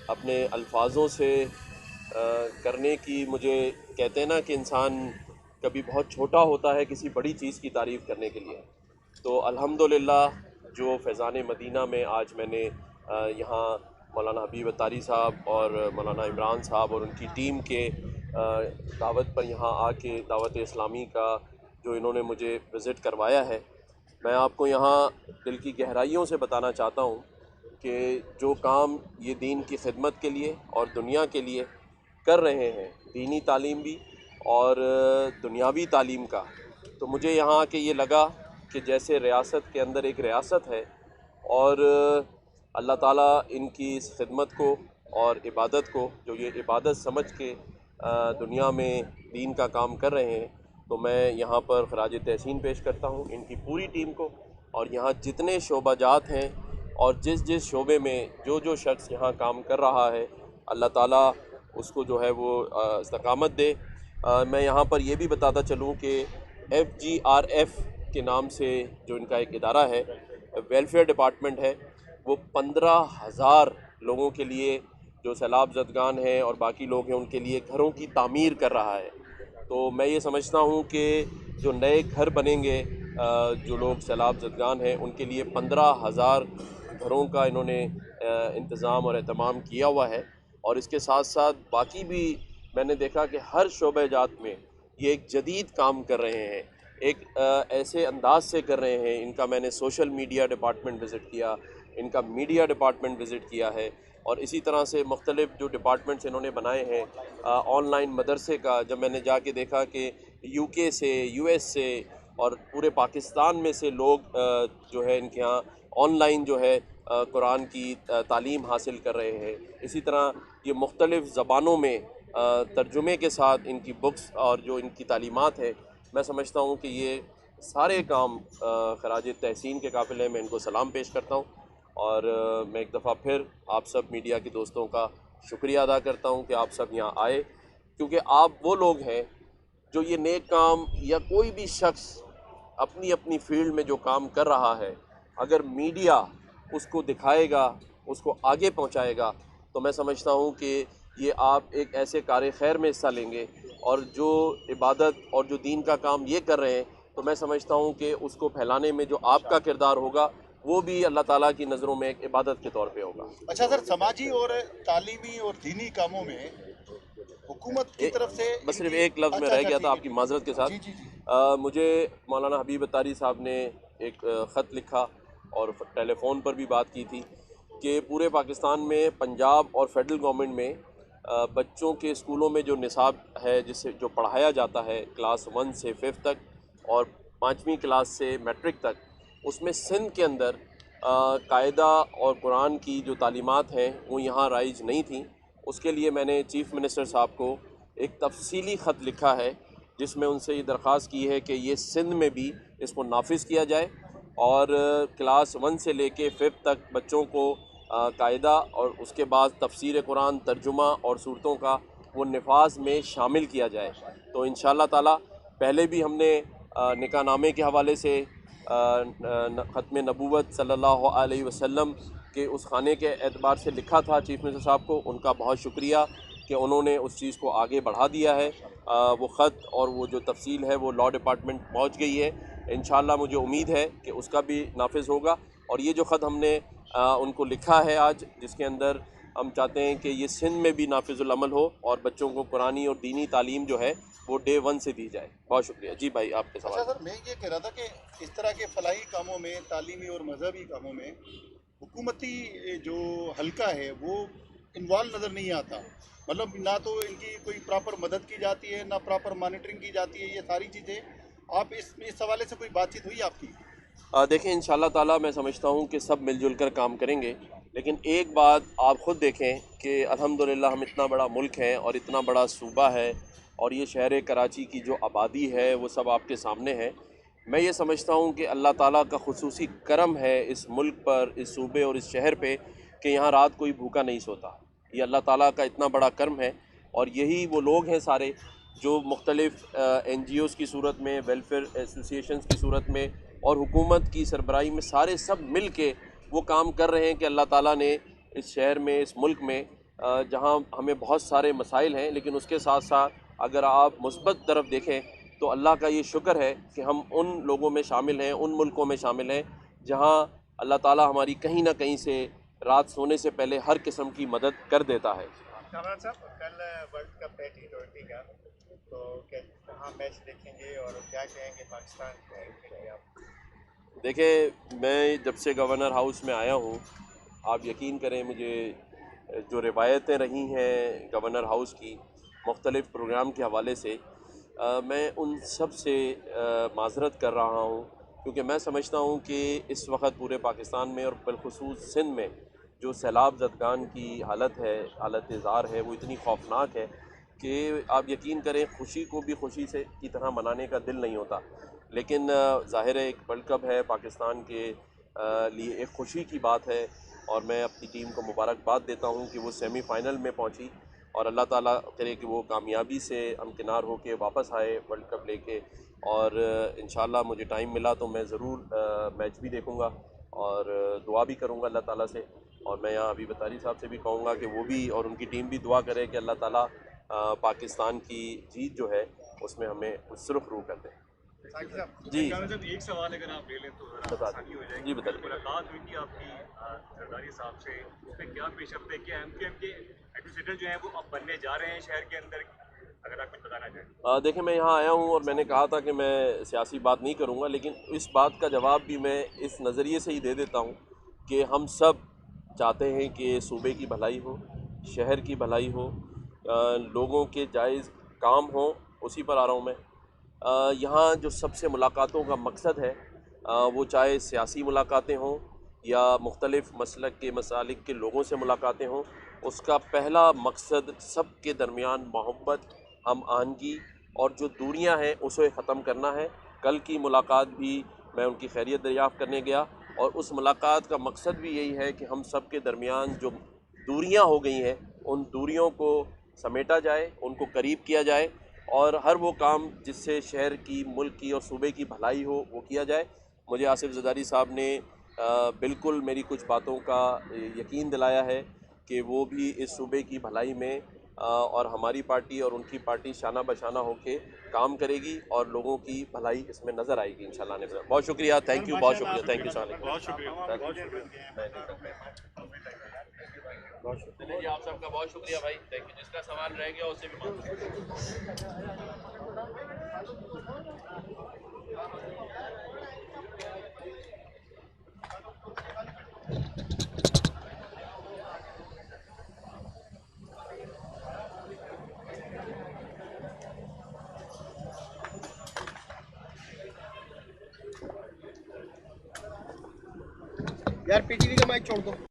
اپنے الفاظوں سے کرنے کی، مجھے کہتے ہیں نا کہ انسان کبھی بہت چھوٹا ہوتا ہے کسی بڑی چیز کی تعریف کرنے کے لیے، تو الحمدللہ جو فیضان مدینہ میں آج میں نے یہاں مولانا حبیب اتاری صاحب اور مولانا عمران صاحب اور ان کی ٹیم کے دعوت پر یہاں آ کے دعوت اسلامی کا جو انہوں نے مجھے وزٹ کروایا ہے، میں آپ کو یہاں دل کی گہرائیوں سے بتانا چاہتا ہوں کہ جو کام یہ دین کی خدمت کے لیے اور دنیا کے لیے کر رہے ہیں، دینی تعلیم بھی اور دنیاوی تعلیم کا، تو مجھے یہاں آ کے یہ لگا کہ جیسے ریاست کے اندر ایک ریاست ہے اور اللہ تعالیٰ ان کی اس خدمت کو اور عبادت کو، جو یہ عبادت سمجھ کے دنیا میں دین کا کام کر رہے ہیں، تو میں یہاں پر خراج تحسین پیش کرتا ہوں ان کی پوری ٹیم کو، اور یہاں جتنے شعبہ جات ہیں اور جس جس شعبے میں جو شخص یہاں کام کر رہا ہے، اللہ تعالیٰ اس کو جو ہے وہ استقامت دے۔ میں یہاں پر یہ بھی بتاتا چلوں کہ FGRF کے نام سے جو ان کا ایک ادارہ ہے، ویلفیئر ڈپارٹمنٹ ہے، وہ 15,000 لوگوں کے لیے جو سیلاب زدگان ہیں اور باقی لوگ ہیں ان کے لیے گھروں کی تعمیر کر رہا ہے۔ تو میں یہ سمجھتا ہوں کہ جو نئے گھر بنیں گے جو لوگ سیلاب زدگان ہیں ان کے لیے 15,000 گھروں کا انہوں نے انتظام اور اہتمام کیا ہوا ہے، اور اس کے ساتھ ساتھ باقی بھی میں نے دیکھا کہ ہر شعبہ جات میں یہ ایک جدید کام کر رہے ہیں، ایک ایسے انداز سے کر رہے ہیں۔ ان کا میں نے سوشل میڈیا ڈپارٹمنٹ وزٹ کیا، ان کا میڈیا ڈپارٹمنٹ وزٹ کیا ہے، اور اسی طرح سے مختلف جو ڈپارٹمنٹس انہوں نے بنائے ہیں، آن لائن مدرسے کا جب میں نے جا کے دیکھا کہ UK سے، US سے اور پورے پاکستان میں سے لوگ جو ہے ان کے ہاں آن لائن جو ہے قرآن کی تعلیم حاصل کر رہے ہیں۔ اسی طرح یہ مختلف زبانوں میں ترجمے کے ساتھ ان کی بکس اور جو ان کی تعلیمات ہے، میں سمجھتا ہوں کہ یہ سارے کام خراج تحسین کے قابل ہیں۔ میں ان کو سلام پیش کرتا ہوں، اور میں ایک دفعہ پھر آپ سب میڈیا کے دوستوں کا شکریہ ادا کرتا ہوں کہ آپ سب یہاں آئے، کیونکہ آپ وہ لوگ ہیں جو یہ نیک کام، یا کوئی بھی شخص اپنی اپنی فیلڈ میں جو کام کر رہا ہے، اگر میڈیا اس کو دکھائے گا، اس کو آگے پہنچائے گا، تو میں سمجھتا ہوں کہ یہ آپ ایک ایسے کار خیر میں حصہ لیں گے، اور جو عبادت اور جو دین کا کام یہ کر رہے ہیں، تو میں سمجھتا ہوں کہ اس کو پھیلانے میں جو آپ کا کردار ہوگا وہ بھی اللہ تعالیٰ کی نظروں میں ایک عبادت کے طور پہ ہوگا۔ اچھا سر، سماجی اور تعلیمی اور دینی کاموں میں حکومت کی طرف سے بس صرف ایک لفظ میں رہ گیا تھا آپ کی معذرت کے ساتھ۔ جی مجھے مولانا حبیب اتاری صاحب نے ایک خط لکھا اور ٹیلی فون پر بھی بات کی تھی کہ پورے پاکستان میں پنجاب اور فیڈرل گورنمنٹ میں بچوں کے اسکولوں میں جو نصاب ہے، جس سے جو پڑھایا جاتا ہے کلاس 1 سے 5 تک اور 5ویں کلاس سے میٹرک تک، اس میں سندھ کے اندر قاعدہ اور قرآن کی جو تعلیمات ہیں وہ یہاں رائج نہیں تھیں۔ اس کے لیے میں نے چیف منسٹر صاحب کو ایک تفصیلی خط لکھا ہے، جس میں ان سے یہ درخواست کی ہے کہ یہ سندھ میں بھی اس کو نافذ کیا جائے، اور کلاس 1 سے لے کے 5 تک بچوں کو قاعدہ اور اس کے بعد تفسیر قرآن، ترجمہ اور صورتوں کا وہ نفاذ میں شامل کیا جائے۔ تو انشاءاللہ تعالی پہلے بھی ہم نے نکاح نامے کے حوالے سے ختم نبوت صلی اللہ علیہ وسلم کے اس خانے کے اعتبار سے لکھا تھا چیف منسٹر صاحب کو، ان کا بہت شکریہ کہ انہوں نے اس چیز کو آگے بڑھا دیا ہے۔ وہ خط اور وہ جو تفصیل ہے وہ لا ڈپارٹمنٹ پہنچ گئی ہے، انشاءاللہ مجھے امید ہے کہ اس کا بھی نافذ ہوگا۔ اور یہ جو خط ہم نے ان کو لکھا ہے آج، جس کے اندر ہم چاہتے ہیں کہ یہ سندھ میں بھی نافذ العمل ہو اور بچوں کو قرآنی اور دینی تعلیم جو ہے وہ ڈے 1 سے دی جائے۔ بہت شکریہ جی بھائی، آپ کے سوال۔ اچھا سر، میں یہ کہہ رہا تھا کہ اس طرح کے فلاحی کاموں میں، تعلیمی اور مذہبی کاموں میں حکومتی جو حلقہ ہے وہ انوالو نظر نہیں آتا، مطلب نہ تو ان کی کوئی پراپر مدد کی جاتی ہے، نہ پراپر مانیٹرنگ کی جاتی ہے، یہ ساری چیزیں آپ اس حوالے سے کوئی بات چیت ہوئی آپ کی؟ دیکھیں انشاءاللہ تعالیٰ میں سمجھتا ہوں کہ سب مل جل کر کام کریں گے، لیکن ایک بات آپ خود دیکھیں کہ الحمدللہ ہم اتنا بڑا ملک ہے اور اتنا بڑا صوبہ ہے، اور یہ شہر کراچی کی جو آبادی ہے وہ سب آپ کے سامنے ہے۔ میں یہ سمجھتا ہوں کہ اللہ تعالیٰ کا خصوصی کرم ہے اس ملک پر، اس صوبے اور اس شہر پہ، کہ یہاں رات کوئی بھوکا نہیں سوتا۔ یہ اللہ تعالیٰ کا اتنا بڑا کرم ہے، اور یہی وہ لوگ ہیں سارے جو مختلف NGOs کی صورت میں، ویلفیئر ایسوسیشنز کی صورت میں اور حکومت کی سربراہی میں سارے سب مل کے وہ کام کر رہے ہیں کہ اللہ تعالیٰ نے اس شہر میں، اس ملک میں جہاں ہمیں بہت سارے مسائل ہیں، لیکن اس کے ساتھ ساتھ اگر آپ مثبت طرف دیکھیں تو اللہ کا یہ شکر ہے کہ ہم ان لوگوں میں شامل ہیں، ان ملکوں میں شامل ہیں جہاں اللہ تعالیٰ ہماری کہیں نہ کہیں سے رات سونے سے پہلے ہر قسم کی مدد کر دیتا ہے۔ کامران صاحب، کل ورلڈ کپ ہے T20 کا، تو کہاں میچ دیکھیں گے اور کیا کہیں گے پاکستان کے لیے آپ؟ دیکھیں، میں جب سے گورنر ہاؤس میں آیا ہوں، آپ یقین کریں مجھے جو روایتیں رہی ہیں گورنر ہاؤس کی مختلف پروگرام کے حوالے سے، میں ان سب سے معذرت کر رہا ہوں، کیونکہ میں سمجھتا ہوں کہ اس وقت پورے پاکستان میں اور بالخصوص سندھ میں جو سیلاب زدگان کی حالت ہے، حالت زار ہے، وہ اتنی خوفناک ہے کہ آپ یقین کریں خوشی کو بھی خوشی سے کی طرح منانے کا دل نہیں ہوتا۔ لیکن ظاہر ہے ایک ورلڈ کپ ہے پاکستان کے لیے، ایک خوشی کی بات ہے، اور میں اپنی ٹیم کو مبارکباد دیتا ہوں کہ وہ سیمی فائنل میں پہنچی، اور اللہ تعالیٰ کرے کہ وہ کامیابی سے ہمکنار ہو کے واپس آئے ورلڈ کپ لے کے، اور انشاءاللہ مجھے ٹائم ملا تو میں ضرور میچ بھی دیکھوں گا اور دعا بھی کروں گا اللہ تعالیٰ سے، اور میں یہاں ابھی بطاری صاحب سے بھی کہوں گا کہ وہ بھی اور ان کی ٹیم بھی دعا کرے کہ اللہ تعالیٰ پاکستان کی جیت جو ہے اس میں ہمیں سرخ رو کر دے۔ جی جب ایک سوال اگر آپ لے لیں تو ذرا بتا آسانی ہو جائے جی گی۔ بتائیے۔ ملاقات ہوئی تھی آپ کی زرداری صاحب سے، اس میں کیا پیش رفت ہے کہ MKM کے ایڈمنسٹریٹر جو ہیں وہ اب بننے جا رہے ہیں شہر کے اندر، اگر آپ کچھ بتانا چاہیں؟ دیکھیں، میں یہاں آیا ہوں اور میں نے کہا تھا کہ میں سیاسی بات نہیں کروں گا، لیکن اس بات کا جواب بھی میں اس نظریے سے ہی دے دیتا ہوں کہ ہم سب چاہتے ہیں کہ صوبے کی بھلائی ہو، شہر کی بھلائی ہو، لوگوں کے جائز کام ہوں، اسی پر آ رہا ہوں میں۔ یہاں جو سب سے ملاقاتوں کا مقصد ہے وہ چاہے سیاسی ملاقاتیں ہوں یا مختلف مسلک کے مسالک کے لوگوں سے ملاقاتیں ہوں، اس کا پہلا مقصد سب کے درمیان محبت، ہم آہنگی اور جو دوریاں ہیں اسے ختم کرنا ہے۔ کل کی ملاقات بھی میں ان کی خیریت دریافت کرنے گیا، اور اس ملاقات کا مقصد بھی یہی ہے کہ ہم سب کے درمیان جو دوریاں ہو گئی ہیں ان دوریوں کو سمیٹا جائے، ان کو قریب کیا جائے، اور ہر وہ کام جس سے شہر کی، ملک کی اور صوبے کی بھلائی ہو وہ کیا جائے۔ مجھے آصف زرداری صاحب نے بالکل میری کچھ باتوں کا یقین دلایا ہے کہ وہ بھی اس صوبے کی بھلائی میں اور ہماری پارٹی اور ان کی پارٹی شانہ بشانہ ہو کے کام کرے گی، اور لوگوں کی بھلائی اس میں نظر آئے گی انشاءاللہ نے۔ بہت شکریہ، تھینک یو، بہت شکریہ، تھینک یو السلام علیکم۔ بہت شکریہ۔ چلیے جی، آپ سب کا بہت شکریہ بھائی، تھینک یو۔ جس کا سوال رہ گیا اسے بھی یار PTV کا مائک چھوڑ دو۔